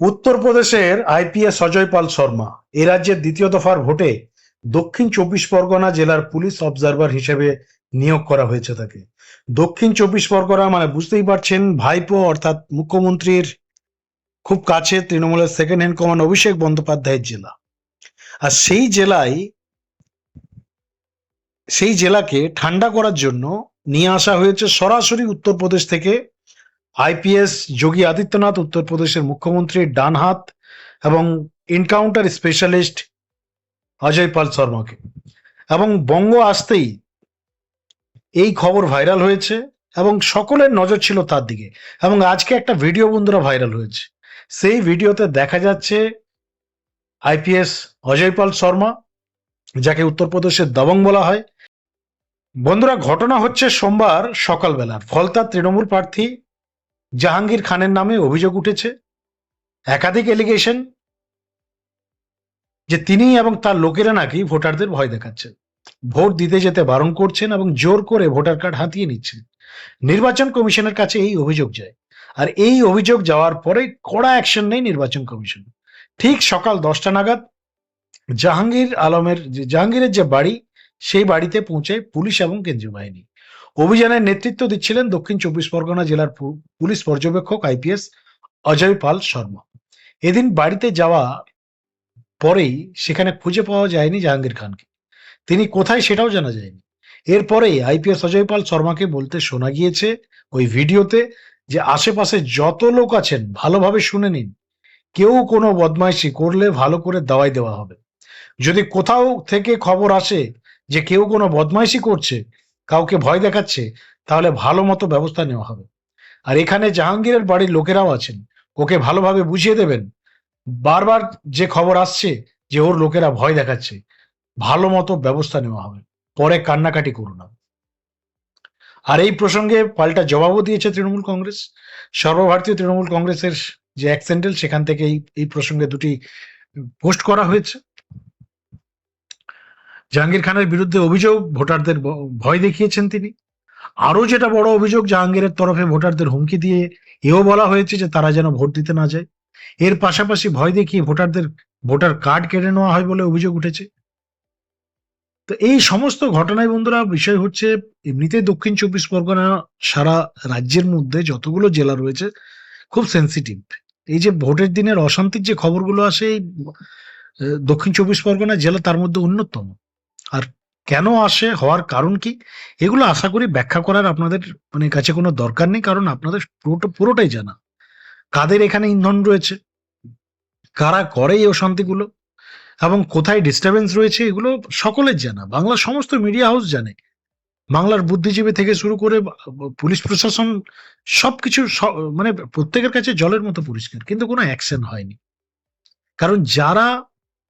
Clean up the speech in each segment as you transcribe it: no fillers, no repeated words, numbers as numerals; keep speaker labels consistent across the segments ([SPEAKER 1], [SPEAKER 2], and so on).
[SPEAKER 1] উত্তরপ্রদেশের আইপিএস অজয় পাল শর্মা এ রাজ্যের দ্বিতীয় দফার ভোটে দক্ষিণ চব্বিশ পরগনা জেলার পুলিশ অবজারভার হিসেবে নিয়োগ করা হয়েছে তাকে। দক্ষিণ চব্বিশ পরগনা মানে বুঝতেই পারছেন, ভাইপো অর্থাৎ মুখ্যমন্ত্রীর খুব কাছে তৃণমূলের সেকেন্ড হ্যান্ড কমান অভিষেক বন্দ্যোপাধ্যায়ের জেলা। আর সেই জেলাকে ঠান্ডা করার জন্য নিয়ে আসা হয়েছে সরাসরি উত্তরপ্রদেশ থেকে আইপিএস যোগী আদিত্যনাথ, উত্তরপ্রদেশের মুখ্যমন্ত্রীর ডান হাত এবং এনকাউন্টার স্পেশালিস্ট অজয় পাল শর্মাকে। এবং বঙ্গ আসতেই এই খবর ভাইরাল হয়েছে এবং সকলের নজর ছিল তার দিকে। এবং আজকে একটা ভিডিও বন্ধুরা ভাইরাল হয়েছে, সেই ভিডিওতে দেখা যাচ্ছে আইপিএস অজয় পাল শর্মা, যাকে উত্তরপ্রদেশের দবং বলা হয়। বন্ধুরা, ঘটনা হচ্ছে সোমবার সকালবেলার। ফলতার তৃণমূল প্রার্থী জাহাঙ্গীর খানের নামে অভিযোগ উঠেছে, একাধিক এলিগেশন, যে তিনি এবং তার লোকেরা নাকি ভোটারদের ভয় দেখাচ্ছেন, ভোট দিতে যেতে বারণ করছেন এবং জোর করে ভোটার কার্ড হাতিয়ে নিচ্ছেন। নির্বাচন কমিশনের কাছে এই অভিযোগ যায়, আর এই অভিযোগ যাওয়ার পরে কড়া অ্যাকশন নেই নির্বাচন কমিশন। ঠিক সকাল 10টা নাগাদ জাহাঙ্গীরের যে বাড়ি, সেই বাড়িতে পৌঁছায় পুলিশ এবং কেন্দ্রীয় বাহিনী। অভিযানের নেতৃত্ব দিচ্ছিলেন দক্ষিণ চব্বিশ পরগনা জেলার পুলিশ পর্যবেক্ষক আইপিএস অজয় পাল শর্মা। এদিন বাড়িতে যাওয়া পরেই সেখানে খুঁজে পাওয়া যায়নি জাহাঙ্গীর খানকে, তিনি কোথায় সেটাও জানা যায়নি। এরপরেই আইপিএস অজয় পাল শর্মাকে বলতে শোনা গিয়েছে ওই ভিডিওতে যে আশেপাশে যত লোক আছেন ভালোভাবে শুনে নিন, কেউ কোনো বদমাইশি করলে ভালো করে দাওয়াই দেওয়া হবে। যদি কোথাও থেকে খবর আসে যে কেউ কোনো বদমাইশি করছে, কাউকে ভয় দেখাচ্ছে, তাহলে ভালো মতো ব্যবস্থা নেওয়া হবে। আর এখানে জাহাঙ্গীরের বাড়ির লোকেরাও আছেন, ওকে ভালোভাবে বুঝিয়ে দেবেন। বারবার যে খবর আসছে যে ওর লোকেরা ভয় দেখাচ্ছে, ভালো মতো ব্যবস্থা নেওয়া হবে, পরে কান্নাকাটি করো না। আর এই প্রসঙ্গে পাল্টা জবাবও দিয়েছে তৃণমূল কংগ্রেস। সর্বভারতীয় তৃণমূল কংগ্রেসের যে এক্সেন্ডেল, সেখান থেকে এই প্রসঙ্গে দুটি পোস্ট করা হয়েছে। জাহাঙ্গীর খানের বিরুদ্ধে অভিযোগ, ভোটারদের ভয় দেখিয়েছেন তিনি। আরো যেটা বড় অভিযোগ, জাহাঙ্গীরের তরফে ভোটারদের হুমকি দিয়ে এও বলা হয়েছে যে তারা যেন ভোট দিতে না যায়। এর পাশাপাশি ভয় দেখিয়ে ভোটার কার্ড কেড়ে নেওয়া হয় বলে অভিযোগ উঠেছে। তো এই সমস্ত ঘটনায় বন্ধুরা, বিষয় হচ্ছে এমনিতেই দক্ষিণ চব্বিশ পরগনা সারা রাজ্যের মধ্যে যতগুলো জেলা রয়েছে খুব সেন্সিটিভ। এই যে ভোটের দিনের অশান্তির যে খবরগুলো আসে, এই দক্ষিণ চব্বিশ পরগনা জেলা তার মধ্যে অন্যতম। আর কেন আসে, হওয়ার কারণ কি, এগুলো আশা করি ব্যাখ্যা করার আপনাদের কাছে কোনো দরকার নেই, কারণ আপনাদের পুরোটাই জানা। কাদের এখানে ইন্ধন রয়েছে, কারা করে এই অশান্তিগুলো, এবং কোথায় ডিস্টারবেন্স রয়েছে, এগুলো সকলের জানা। বাংলার সমস্ত মিডিয়া হাউস জানে, বাংলার বুদ্ধিজীবী থেকে শুরু করে পুলিশ প্রশাসন, সবকিছু প্রত্যেকের কাছে জলের মতো পরিষ্কার, কিন্তু কোনো অ্যাকশন হয়নি। কারণ যারা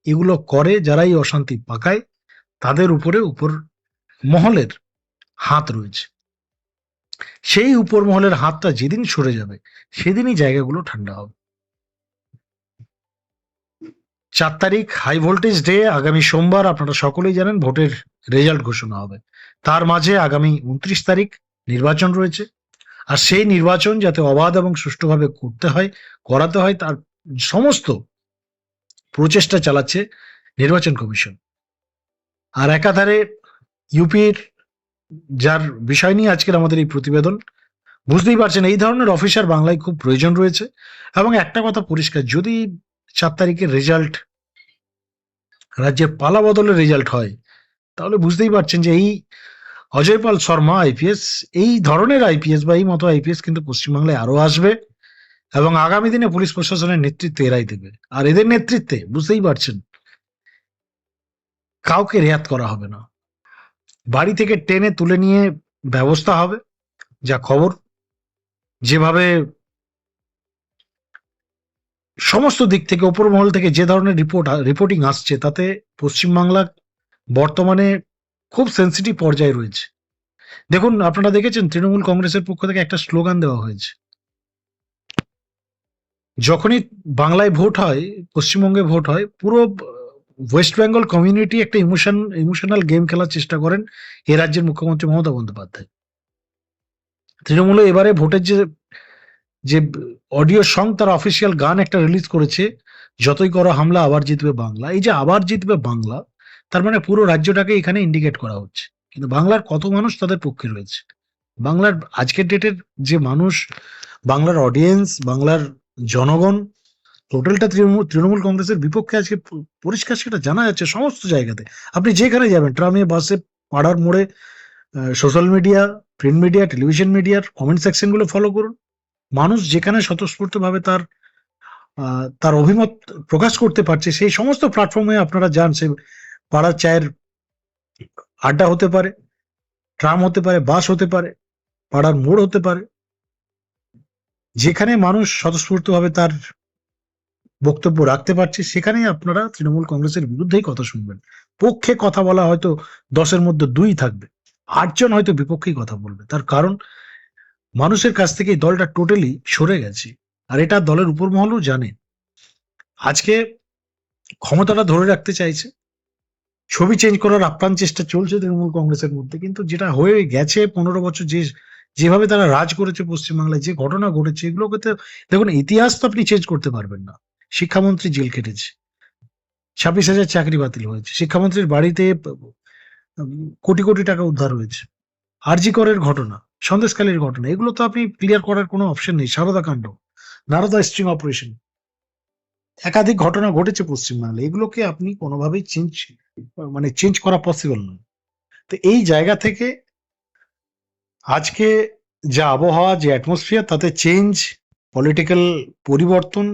[SPEAKER 1] এগুলো করে, যারা এই অশান্তি পাকায়, তাদের উপরে উপর মহলের হাত রয়েছে। সেই উপর মহলের হাতটা যেদিন সরে যাবে, সেদিনই জায়গাগুলো ঠান্ডা হবে। 4 তারিখ হাই ভোল্টেজ ডে, আগামী সোমবার। আপনারা সকলেই জানেন ভোটের রেজাল্ট ঘোষণা হবে। তার মাঝে আগামী 29 তারিখ নির্বাচন রয়েছে। আর সেই নির্বাচন যাতে অবাধ এবং সুষ্ঠুভাবে করাতে হয়, তার সমস্ত প্রচেষ্টা চালাচ্ছে নির্বাচন কমিশন। আর একাধারে ইউপির, যার বিষয় নিয়ে আজকের আমাদের এই প্রতিবেদন, বুঝতেই পারছেন এই ধরনের অফিসার বাংলায় খুব প্রয়োজন রয়েছে। এবং একটা কথা পরিষ্কার, যদি 4 তারিখের রেজাল্ট রাজ্যের পালা বদলের রেজাল্ট হয়, তাহলে বুঝতেই পারছেন যে এই অজয় পাল শর্মা আইপিএস, এই ধরনের আইপিএস বা এই মতো আইপিএস কিন্তু পশ্চিমবাংলায় আরো আসবে, এবং আগামী দিনে পুলিশ প্রশাসনের নেতৃত্বে এরাই দেবে। আর এদের নেতৃত্বে বুঝতেই পারছেন কাউকে রেয়াত করা হবে না, বাড়ি থেকে টেনে তুলে নিয়ে ব্যবস্থা হবে। যা খবর, যেভাবে সমস্ত দিক থেকে, ওপর মহল থেকে যে ধরনের রিপোর্টিং আসছে, তাতে পশ্চিমবাংলা বর্তমানে খুব সেন্সিটিভ পর্যায়ে রয়েছে। দেখুন, আপনারা দেখেছেন তৃণমূল কংগ্রেসের পক্ষ থেকে একটা স্লোগান দেওয়া হয়েছে, যখনই বাংলায় ভোট হয়, পশ্চিমবঙ্গে ভোট হয়, পুরো ওয়েস্ট বেঙ্গল কমিউনিটি একটা ইমোশনাল গেম খেলার চেষ্টা করেন এ রাজ্যের মুখ্যমন্ত্রী মমতা বন্দ্যোপাধ্যায়। তৃণমূলে এবারে ভোটের যে অডিও সং, তার অফিসিয়াল গান একটা রিলিজ করেছে, যতই করো হামলা আবার জিতবে বাংলা। এই যে আবার জিতবে বাংলা, তার মানে পুরো রাজ্যটাকে এখানে ইন্ডিকেট করা হচ্ছে। কিন্তু বাংলার কত মানুষ তাদের পক্ষে রয়েছে? বাংলার আজকের ডেটের যে মানুষ, বাংলার অডিয়েন্স, বাংলার জনগণ টোটালটা তৃণমূল কংগ্রেসের বিপক্ষে আজকে পরিষ্কার সেটা জানা যাচ্ছে সমস্ত জায়গাতে। আপনি যেখানে যাবেন, ট্রামে, বাসে, পাড়ার মোড়ে, social media, print media, television মিডিয়ার কমেন্ট সেকশন গুলো ফলো করুন। মানুষ যেখানে স্বতঃস্ফূর্তভাবে তার অভিমত প্রকাশ করতে পারছে, সেই সমস্ত প্ল্যাটফর্মে আপনারা যান। সে পাড়ার চায়ের আড্ডা হতে পারে, ট্রাম হতে পারে, বাস হতে পারে, পাড়ার মোড় হতে পারে, যেখানে মানুষ স্বতঃস্ফূর্তভাবে তার বক্তব্য রাখতে পারছে, সেখানেই আপনারা তৃণমূল কংগ্রেসের বিরুদ্ধেই কথা শুনবেন। পক্ষে কথা বলা হয়তো 10-এর মধ্যে 2 থাকবে, 8 জন হয়তো বিপক্ষেই কথা বলবে। তার কারণ মানুষের কাছ থেকে এই দলটা টোটালি সরে গেছে, আর এটা দলের উপর মহলও জানে। আজকে ক্ষমতাটা ধরে রাখতে চাইছে, ছবি চেঞ্জ করার আপ্রাণ চেষ্টা চলছে তৃণমূল কংগ্রেসের মধ্যে। কিন্তু যেটা হয়ে গেছে 15 বছর, যেভাবে তারা রাজ করেছে পশ্চিমবাংলায়, যে ঘটনা ঘটেছে, এগুলোকে তো দেখুন, ইতিহাস তো আপনি চেঞ্জ করতে পারবেন না। শিক্ষামন্ত্রী জেল কেটেছে, 26,000 চাকরি বাতিল হয়েছে, শিক্ষামন্ত্রীর বাড়িতে কোটি কোটি টাকা উদ্ধার হয়েছে, আরজি করের ঘটনা, সন্দেশখালীর ঘটনা, এগুলো তো আপনি ক্লিয়ার করার কোনো অপশন নেই। সারদা কাণ্ড, নারদা স্ট্রিং অপারেশন, একাধিক ঘটনা ঘটেছে পশ্চিমবাংলায়, এগুলোকে আপনি কোনোভাবেই চেঞ্জ করা পসিবল নয়। তো এই জায়গা থেকে আজকে যা আবহাওয়া, যে অ্যাটমসফিয়ার, তাতে চেঞ্জ, পলিটিক্যাল পরিবর্তন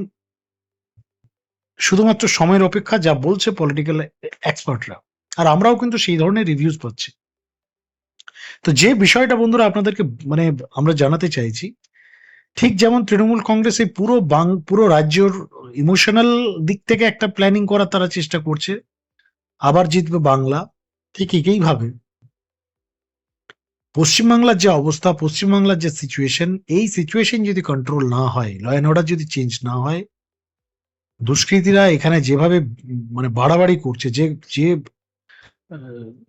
[SPEAKER 1] শুধুমাত্র সময়ের অপেক্ষা, যা বলছে পলিটিক্যাল এক্সপার্টরা। আর আমরাও কিন্তু সেই ধরনের রিভিউজ পাচ্ছি। তো যে বিষয়টা বন্ধুরা আপনাদেরকে আমরা জানাতে চাইছি, ঠিক যেমন তৃণমূল কংগ্রেস এই পুরো রাজ্যর ইমোশনাল দিক থেকে একটা প্ল্যানিং করার তারা চেষ্টা করছে, আবার জিতবে বাংলা, ঠিক একইভাবে পশ্চিমবাংলার যে অবস্থা, পশ্চিমবাংলার যে সিচুয়েশন, এই সিচুয়েশন যদি কন্ট্রোল না হয়, ল অ্যান্ড অর্ডার যদি চেঞ্জ না হয়, দুষ্কৃতীরা এখানে যেভাবে বাড়াবাড়ি করছে, যে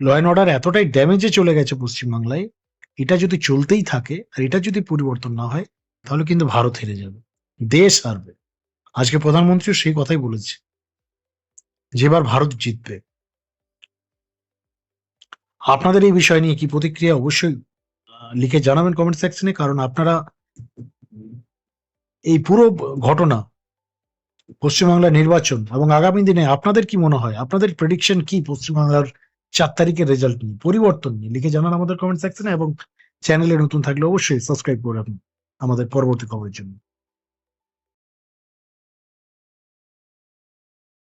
[SPEAKER 1] ল অ্যান্ড অর্ডার এতটাই ড্যামেজে চলে গেছে পশ্চিমবাংলায়, এটা যদি চলতেই থাকে আর এটা যদি পরিবর্তন না হয়, তাহলে কিন্তু ভারত হেরে যাবে, দেশ হারবে। আজকে প্রধানমন্ত্রীও সেই কথাই বলেছে, যে এবার ভারত জিতবে। আপনাদের এই বিষয় নিয়ে কি প্রতিক্রিয়া, অবশ্যই লিখে জানাবেন কমেন্ট সেকশনে। কারণ আপনারা এই পুরো ঘটনা, পশ্চিমবাংলার নির্বাচন এবং আগামী দিনে আপনাদের কি মনে হয়, আপনাদের প্রেডিকশন কি পশ্চিমবাংলার 4 তারিখের রেজাল্ট নিয়ে, পরিবর্তন নিয়ে, লিখে জানান আমাদের কমেন্ট সেকশনে। এবং চ্যানেলে নতুন থাকলে অবশ্যই সাবস্ক্রাইব করে রাখুন আমাদের পরবর্তী খবরের জন্য।